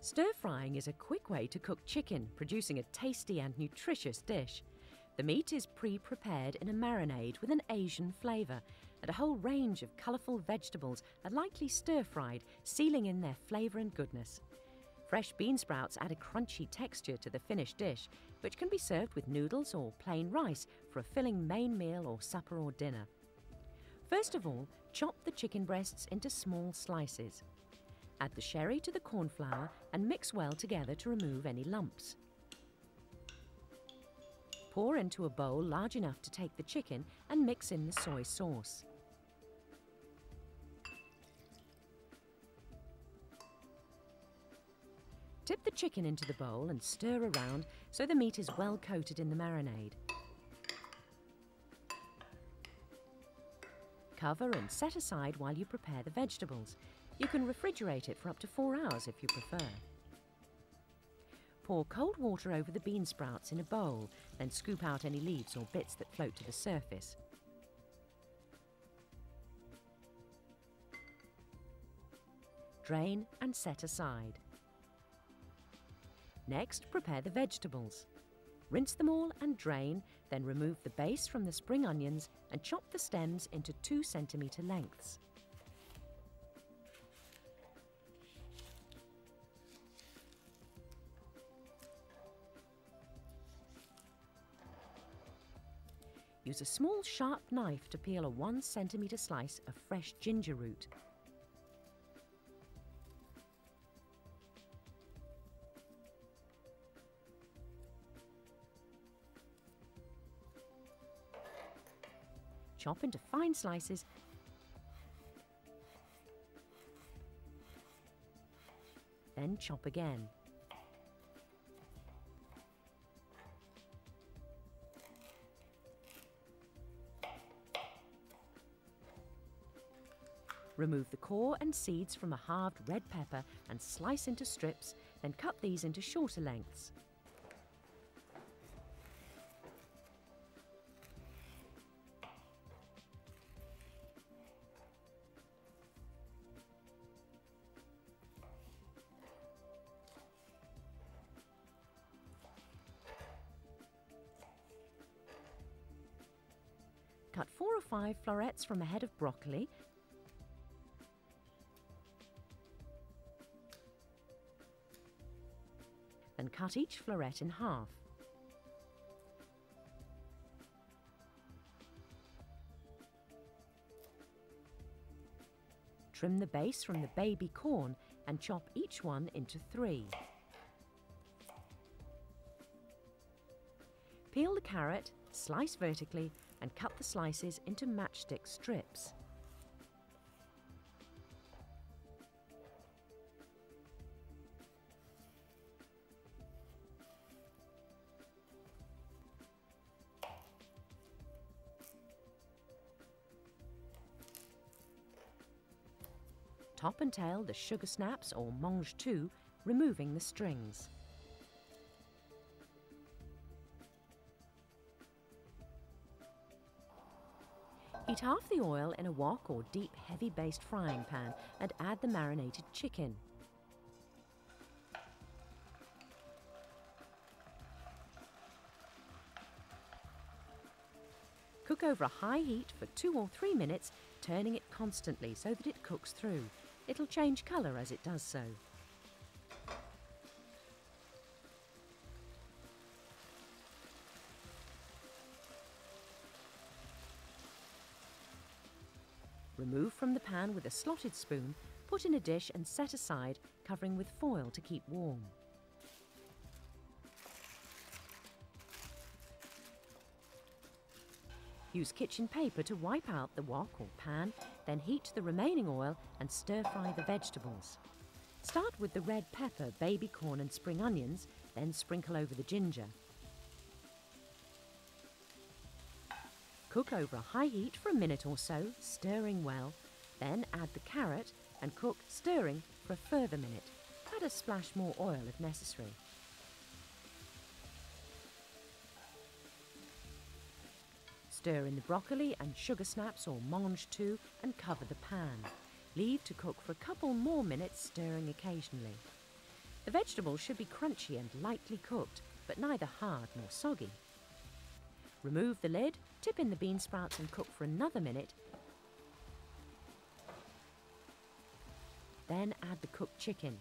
Stir-frying is a quick way to cook chicken, producing a tasty and nutritious dish. The meat is pre-prepared in a marinade with an Asian flavour, and a whole range of colourful vegetables are lightly stir-fried, sealing in their flavour and goodness. Fresh bean sprouts add a crunchy texture to the finished dish, which can be served with noodles or plain rice for a filling main meal or supper or dinner. First of all, chop the chicken breasts into small slices. Add the sherry to the corn flour and mix well together to remove any lumps. Pour into a bowl large enough to take the chicken and mix in the soy sauce. Dip the chicken into the bowl and stir around so the meat is well coated in the marinade. Cover and set aside while you prepare the vegetables. You can refrigerate it for up to 4 hours if you prefer. Pour cold water over the bean sprouts in a bowl, then scoop out any leaves or bits that float to the surface. Drain and set aside. Next, prepare the vegetables. Rinse them all and drain, then remove the base from the spring onions and chop the stems into 2 centimetre lengths. Use a small sharp knife to peel a 1 centimetre slice of fresh ginger root. Chop into fine slices then chop again. Remove the core and seeds from a halved red pepper and slice into strips, then cut these into shorter lengths. Cut 4 or 5 florets from a head of broccoli. Then cut each floret in half. Trim the base from the baby corn and chop each one into 3. Peel the carrot, slice vertically, and cut the slices into matchstick strips. Top and tail the sugar snaps or mange tout, removing the strings. Heat half the oil in a wok or deep heavy-based frying pan and add the marinated chicken. Cook over a high heat for 2 or 3 minutes, turning it constantly so that it cooks through. It'll change colour as it does so. Remove from the pan with a slotted spoon, put in a dish and set aside, covering with foil to keep warm. Use kitchen paper to wipe out the wok or pan, then heat the remaining oil and stir-fry the vegetables. Start with the red pepper, baby corn and spring onions, then sprinkle over the ginger. Cook over a high heat for a minute or so, stirring well, then add the carrot and cook, stirring for a further minute. Add a splash more oil if necessary. Stir in the broccoli and sugar snaps or mange tout and cover the pan. Leave to cook for a couple more minutes, stirring occasionally. The vegetables should be crunchy and lightly cooked, but neither hard nor soggy. Remove the lid, tip in the bean sprouts and cook for another minute. Then add the cooked chicken.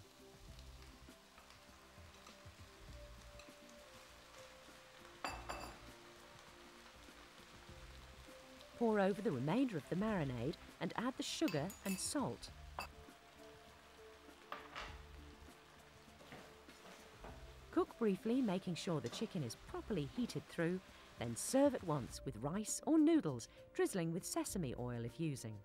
Pour over the remainder of the marinade and add the sugar and salt. Cook briefly, making sure the chicken is properly heated through, then serve at once with rice or noodles, drizzling with sesame oil if using.